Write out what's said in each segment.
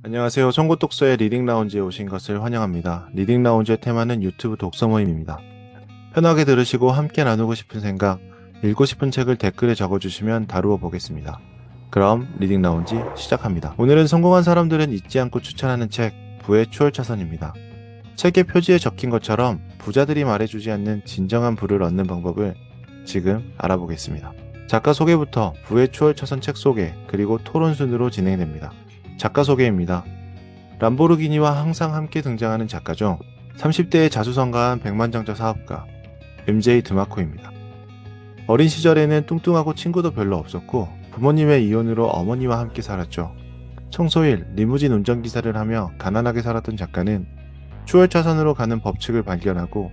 안녕하세요. 청구독서의 리딩라운지에 오신 것을 환영합니다. 리딩라운지의 테마는 유튜브 독서 모임입니다. 편하게 들으시고 함께 나누고 싶은 생각, 읽고 싶은 책을 댓글에 적어주시면 다루어 보겠습니다. 그럼 리딩라운지 시작합니다. 오늘은 성공한 사람들은 잊지 않고 추천하는 책, 부의 추월차선입니다. 책의 표지에 적힌 것처럼 부자들이 말해주지 않는 진정한 부를 얻는 방법을 지금 알아보겠습니다. 작가 소개부터 부의 추월차선 책 소개, 그리고 토론 순으로 진행됩니다. 작가 소개입니다. 람보르기니와 항상 함께 등장하는 작가죠. 30대의 자수성가한 백만장자 사업가 MJ 드마코입니다. 어린 시절에는 뚱뚱하고 친구도 별로 없었고 부모님의 이혼으로 어머니와 함께 살았죠. 청소일, 리무진 운전기사를 하며 가난하게 살았던 작가는 추월차선으로 가는 법칙을 발견하고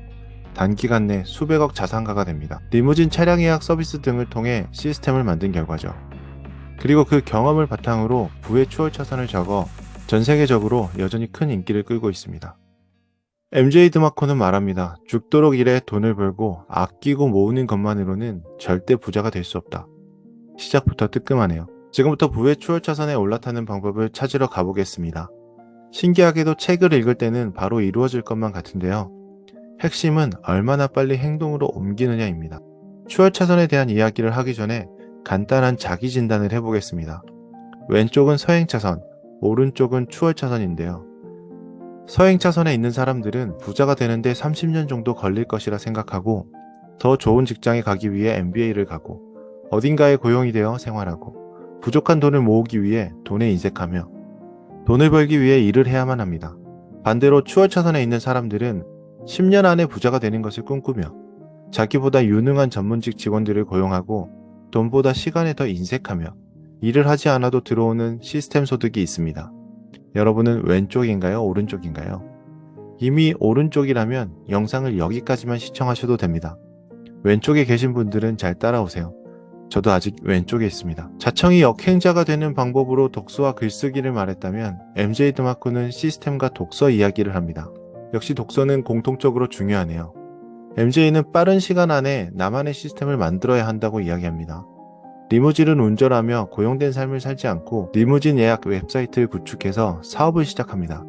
단기간 내 수백억 자산가가 됩니다. 리무진 차량 예약 서비스 등을 통해 시스템을 만든 결과죠. 그리고 그 경험을 바탕으로 부의 추월차선을 적어 전 세계적으로 여전히 큰 인기를 끌고 있습니다. MJ 드마코는 말합니다. 죽도록 일해 돈을 벌고 아끼고 모으는 것만으로는 절대 부자가 될 수 없다. 시작부터 뜨끔하네요. 지금부터 부의 추월차선에 올라타는 방법을 찾으러 가보겠습니다. 신기하게도 책을 읽을 때는 바로 이루어질 것만 같은데요. 핵심은 얼마나 빨리 행동으로 옮기느냐입니다. 추월차선에 대한 이야기를 하기 전에 간단한 자기 진단을 해보겠습니다. 왼쪽은 서행차선, 오른쪽은 추월차선인데요. 서행차선에 있는 사람들은 부자가 되는데 30년 정도 걸릴 것이라 생각하고 더 좋은 직장에 가기 위해 MBA를 가고 어딘가에 고용이 되어 생활하고 부족한 돈을 모으기 위해 돈에 인색하며 돈을 벌기 위해 일을 해야만 합니다. 반대로 추월차선에 있는 사람들은 10년 안에 부자가 되는 것을 꿈꾸며 자기보다 유능한 전문직 직원들을 고용하고 돈보다 시간에 더 인색하며 일을 하지 않아도 들어오는 시스템 소득이 있습니다. 여러분은 왼쪽인가요? 오른쪽인가요? 이미 오른쪽이라면 영상을 여기까지만 시청하셔도 됩니다. 왼쪽에 계신 분들은 잘 따라오세요. 저도 아직 왼쪽에 있습니다. 자청이 역행자가 되는 방법으로 독서와 글쓰기를 말했다면 MJ 드마코는 시스템과 독서 이야기를 합니다. 역시 독서는 공통적으로 중요하네요. MJ는 빠른 시간 안에 나만의 시스템을 만들어야 한다고 이야기합니다. 리무진을 운전하며 고용된 삶을 살지 않고 리무진 예약 웹사이트를 구축해서 사업을 시작합니다.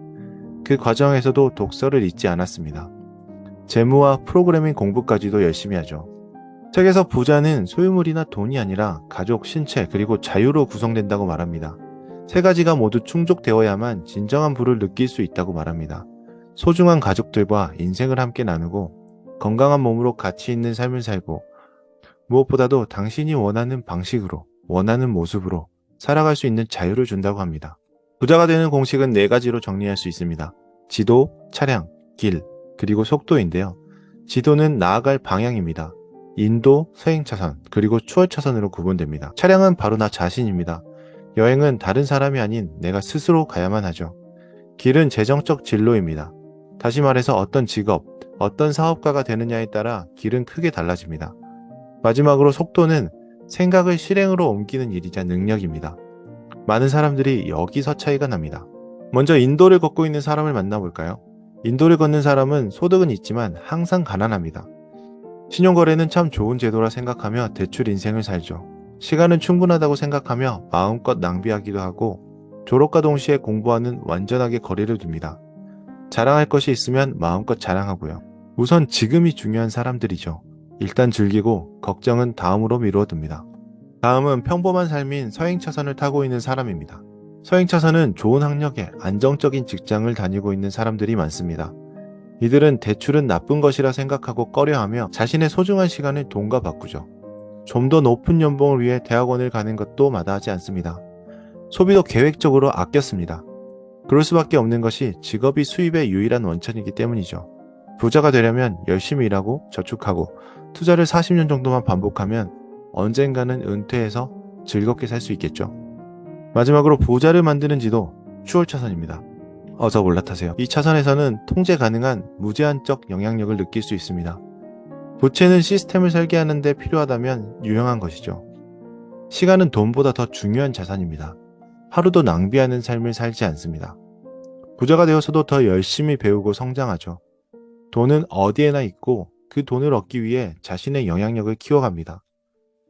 그 과정에서도 독서를 잊지 않았습니다. 재무와 프로그래밍 공부까지도 열심히 하죠. 책에서 부자는 소유물이나 돈이 아니라 가족, 신체, 그리고 자유로 구성된다고 말합니다. 세 가지가 모두 충족되어야만 진정한 부를 느낄 수 있다고 말합니다. 소중한 가족들과 인생을 함께 나누고 건강한 몸으로 가치 있는 삶을 살고 무엇보다도 당신이 원하는 방식으로, 원하는 모습으로 살아갈 수 있는 자유를 준다고 합니다. 부자가 되는 공식은 4가지로 정리할 수 있습니다. 지도, 차량, 길, 그리고 속도인데요. 지도는 나아갈 방향입니다. 인도, 서행차선, 그리고 추월차선으로 구분됩니다. 차량은 바로 나 자신입니다. 여행은 다른 사람이 아닌 내가 스스로 가야만 하죠. 길은 재정적 진로입니다. 다시 말해서 어떤 직업, 어떤 사업가가 되느냐에 따라 길은 크게 달라집니다. 마지막으로 속도는 생각을 실행으로 옮기는 일이자 능력입니다. 많은 사람들이 여기서 차이가 납니다. 먼저 인도를 걷고 있는 사람을 만나볼까요? 인도를 걷는 사람은 소득은 있지만 항상 가난합니다. 신용거래는 참 좋은 제도라 생각하며 대출 인생을 살죠. 시간은 충분하다고 생각하며 마음껏 낭비하기도 하고 졸업과 동시에 공부와는 완전하게 거리를 둡니다. 자랑할 것이 있으면 마음껏 자랑하고요. 우선 지금이 중요한 사람들이죠. 일단 즐기고 걱정은 다음으로 미루어둡니다. 다음은 평범한 삶인 서행차선을 타고 있는 사람입니다. 서행차선은 좋은 학력에 안정적인 직장을 다니고 있는 사람들이 많습니다. 이들은 대출은 나쁜 것이라 생각하고 꺼려하며 자신의 소중한 시간을 돈과 바꾸죠. 좀 더 높은 연봉을 위해 대학원을 가는 것도 마다하지 않습니다. 소비도 계획적으로 아꼈습니다. 그럴 수밖에 없는 것이 직업이 수입의 유일한 원천이기 때문이죠. 부자가 되려면 열심히 일하고 저축하고 투자를 40년 정도만 반복하면 언젠가는 은퇴해서 즐겁게 살 수 있겠죠. 마지막으로 부자를 만드는 지도, 추월차선입니다. 어서 올라타세요. 이 차선에서는 통제 가능한 무제한적 영향력을 느낄 수 있습니다. 부채는 시스템을 설계하는 데 필요하다면 유용한 것이죠. 시간은 돈보다 더 중요한 자산입니다. 하루도 낭비하는 삶을 살지 않습니다. 부자가 되어서도 더 열심히 배우고 성장하죠. 돈은 어디에나 있고 그 돈을 얻기 위해 자신의 영향력을 키워갑니다.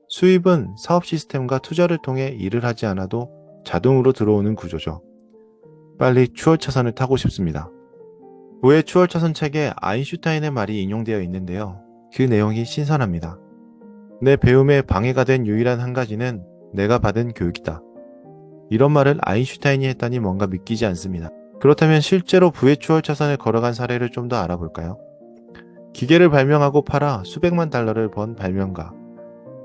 수입은 사업 시스템과 투자를 통해 일을 하지 않아도 자동으로 들어오는 구조죠. 빨리 추월차선을 타고 싶습니다. 부의 추월차선 책에 아인슈타인의 말이 인용되어 있는데요. 그 내용이 신선합니다. 내 배움에 방해가 된 유일한 한 가지는 내가 받은 교육이다. 이런 말을 아인슈타인이 했다니 뭔가 믿기지 않습니다. 그렇다면 실제로 부의 추월차선을 걸어간 사례를 좀 더 알아볼까요? 기계를 발명하고 팔아 수백만 달러를 번 발명가,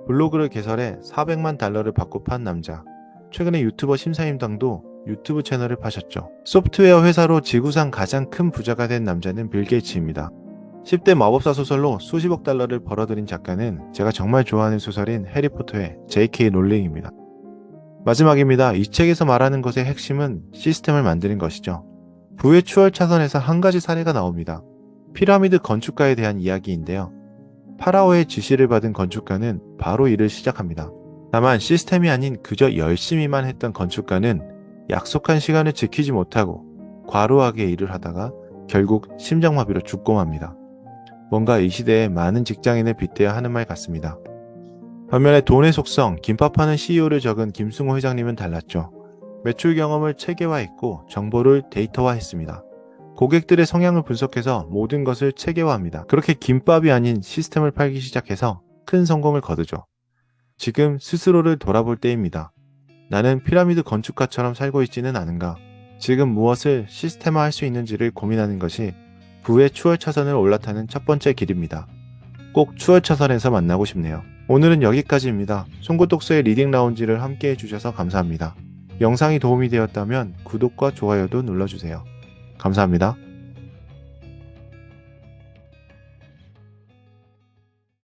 블로그를 개설해 400만 달러를 받고 판 남자, 최근에 유튜버 심사임당도 유튜브 채널을 파셨죠. 소프트웨어 회사로 지구상 가장 큰 부자가 된 남자는 빌 게이츠입니다. 10대 마법사 소설로 수십억 달러를 벌어들인 작가는 제가 정말 좋아하는 소설인 해리포터의 J.K. 롤링입니다. 마지막입니다. 이 책에서 말하는 것의 핵심은 시스템을 만드는 것이죠. 부의 추월 차선에서 한 가지 사례가 나옵니다. 피라미드 건축가에 대한 이야기인데요. 파라오의 지시를 받은 건축가는 바로 일을 시작합니다. 다만 시스템이 아닌 그저 열심히만 했던 건축가는 약속한 시간을 지키지 못하고 과로하게 일을 하다가 결국 심장마비로 죽고 맙니다. 뭔가 이 시대에 많은 직장인을 빗대야 하는 말 같습니다. 반면에 돈의 속성, 김밥 파는 CEO를 적은 김승호 회장님은 달랐죠. 매출 경험을 체계화했고 정보를 데이터화했습니다. 고객들의 성향을 분석해서 모든 것을 체계화합니다. 그렇게 김밥이 아닌 시스템을 팔기 시작해서 큰 성공을 거두죠. 지금 스스로를 돌아볼 때입니다. 나는 피라미드 건축가처럼 살고 있지는 않은가? 지금 무엇을 시스템화할 수 있는지를 고민하는 것이 부의 추월 차선을 올라타는 첫 번째 길입니다. 꼭 추월 차선에서 만나고 싶네요. 오늘은 여기까지입니다. 송구독서의 리딩 라운지를 함께 해주셔서 감사합니다. 영상이 도움이 되었다면 구독과 좋아요도 눌러주세요. 감사합니다.